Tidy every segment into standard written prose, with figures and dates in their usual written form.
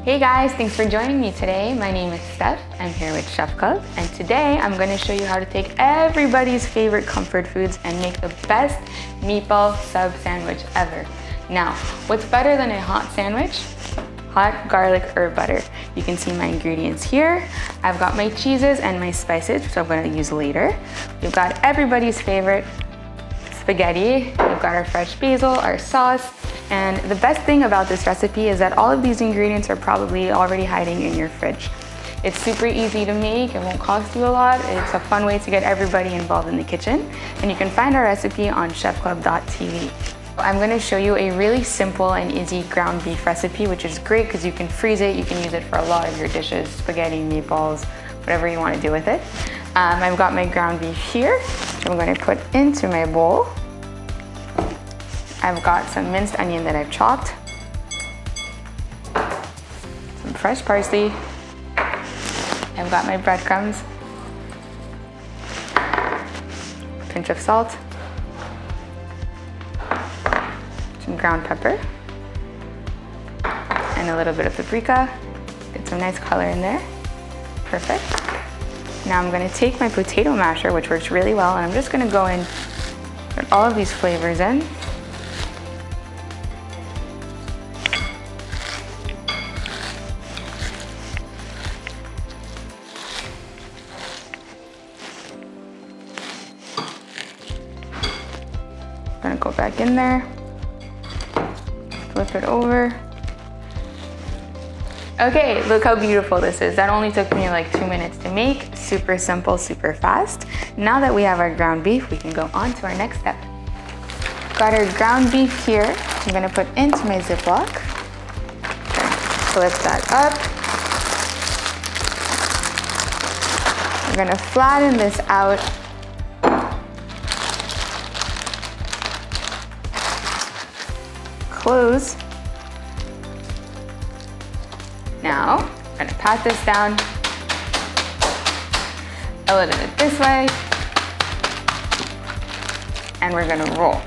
Hey guys, thanks for joining me today. My name is Steph. I'm here with Chefclub, and today I'm going to show you how to take everybody's favorite comfort foods and make the best meatball sub sandwich ever. Now, what's better than a hot sandwich? Hot garlic herb butter. You can see my ingredients here. I've got my cheeses and my spices, which I'm going to use later. We've got everybody's favorite spaghetti. We've got our fresh basil, our sauce, and the best thing about this recipe is that all of these ingredients are probably already hiding in your fridge. It's super easy to make, it won't cost you a lot, it's a fun way to get everybody involved in the kitchen, and you can find our recipe on chefclub.tv. I'm going to show you a really simple and easy ground beef recipe, which is great because you can freeze it, you can use it for a lot of your dishes, spaghetti, meatballs, whatever you want to do with it. I've got my ground beef here, I'm going to put into my bowl. I've got some minced onion that I've chopped, some fresh parsley, I've got my breadcrumbs, a pinch of salt, some ground pepper, and a little bit of paprika. Get some nice color in there. Perfect. Now I'm going to take my potato masher, which works really well, and I'm just going to go in, put all of these flavors in. I'm gonna go back in there, flip it over. Okay, look how beautiful this is. That only took me like 2 minutes to make. Super simple, super fast. Now that we have our ground beef, we can go on to our next step. Got our ground beef here. I'm gonna put into my Ziploc. Flip that up. I'm gonna flatten this out. Close. Now, I'm gonna pat this down a little bit this way, and we're gonna roll.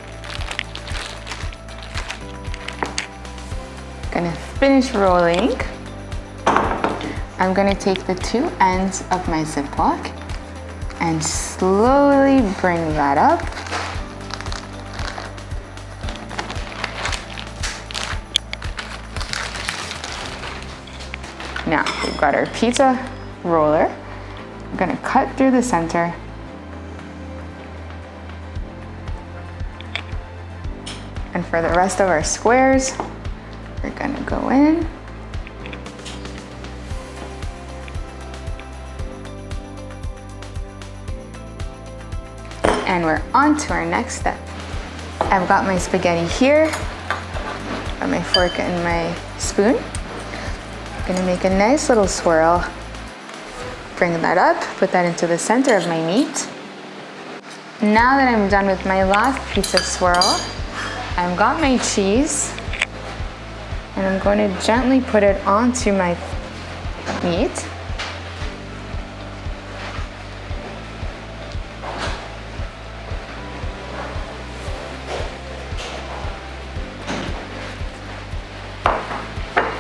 Gonna finish rolling. I'm gonna take the two ends of my Ziploc and slowly bring that up. Now, we've got our pizza roller. I'm gonna cut through the center. And for the rest of our squares, we're gonna go in. And we're on to our next step. I've got my spaghetti here, got my fork and my spoon. Gonna make a nice little swirl. Bring that up, put that into the center of my meat. Now that I'm done with my last piece of swirl, I've got my cheese, and I'm going to gently put it onto my meat.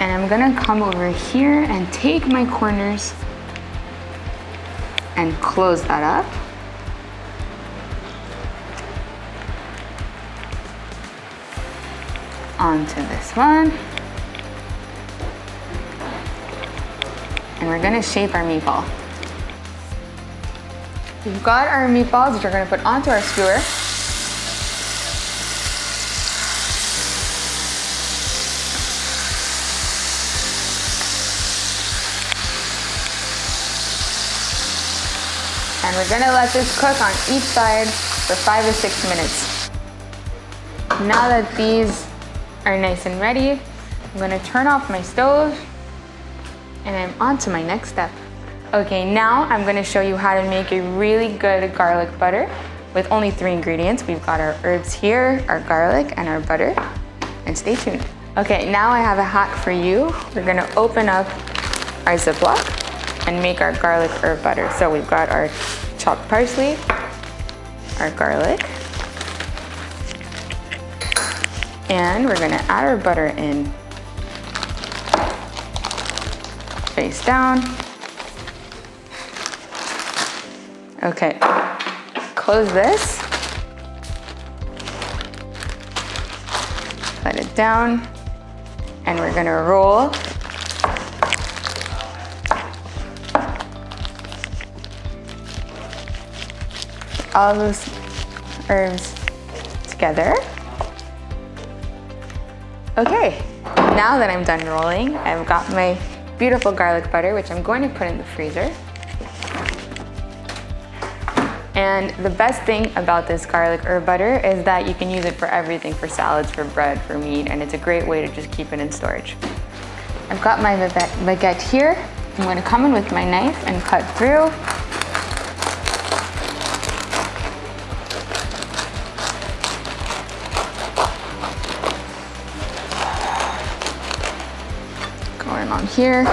And I'm gonna come over here and take my corners and close that up. Onto this one. And we're gonna shape our meatball. We've got our meatballs, which we're gonna put onto our skewer. And we're gonna let this cook on each side for 5 to 6 minutes. Now that these are nice and ready, I'm gonna turn off my stove, and I'm on to my next step. Okay, now I'm gonna show you how to make a really good garlic butter with only 3 ingredients. We've got our herbs here, our garlic, and our butter, and stay tuned. Okay, now I have a hack for you. We're gonna open up our Ziploc and make our garlic herb butter. So we've got our chopped parsley, our garlic, and we're gonna add our butter in. face down. Okay, close this. Let it down, and we're gonna roll all those herbs together. Okay, now that I'm done rolling, I've got my beautiful garlic butter, which I'm going to put in the freezer. And the best thing about this garlic herb butter is that you can use it for everything, for salads, for bread, for meat, and it's a great way to just keep it in storage. I've got my baguette here. I'm going to come in with my knife and cut through. Going on here.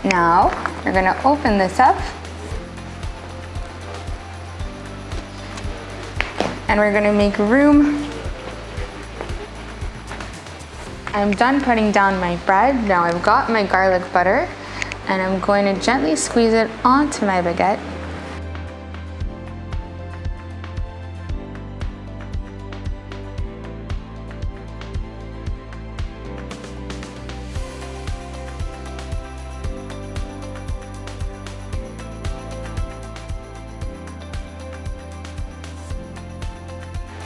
Now, we're going to open this up. And we're gonna make room. I'm done putting down my bread. Now I've got my garlic butter, and I'm going to gently squeeze it onto my baguette.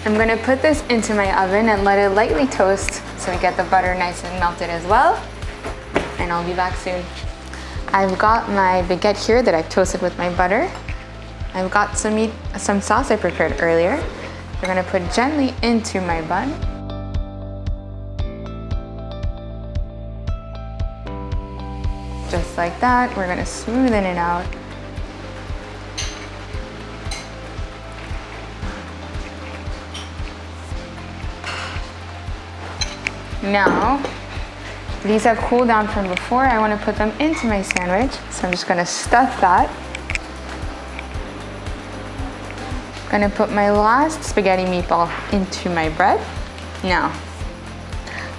I'm gonna put this into my oven and let it lightly toast so we get the butter nice and melted as well. And I'll be back soon. I've got my baguette here that I've toasted with my butter. I've got some sauce I prepared earlier. We're gonna put gently into my bun. Just like that, we're gonna smoothen it out. Now, these have cooled down from before. I want to put them into my sandwich, so I'm just going to stuff that. I'm going to put my last spaghetti meatball into my bread. Now,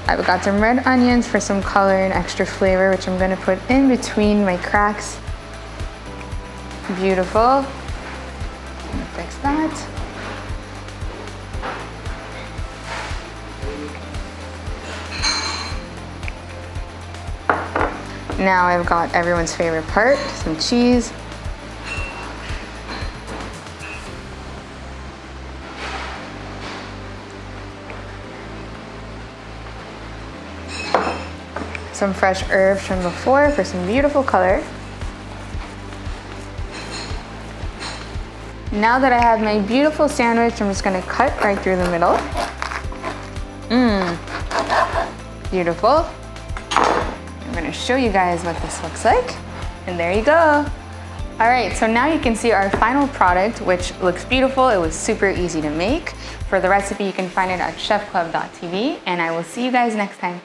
I've got some red onions for some color and extra flavor, which I'm going to put in between my cracks. Beautiful. I'm going to fix that. Now I've got everyone's favorite part, some cheese. Some fresh herbs from before for some beautiful color. Now that I have my beautiful sandwich, I'm just gonna cut right through the middle. Beautiful. I'm gonna show you guys what this looks like. And there you go. All right, so now you can see our final product, which looks beautiful. It was super easy to make. For the recipe, you can find it at chefclub.tv, and I will see you guys next time.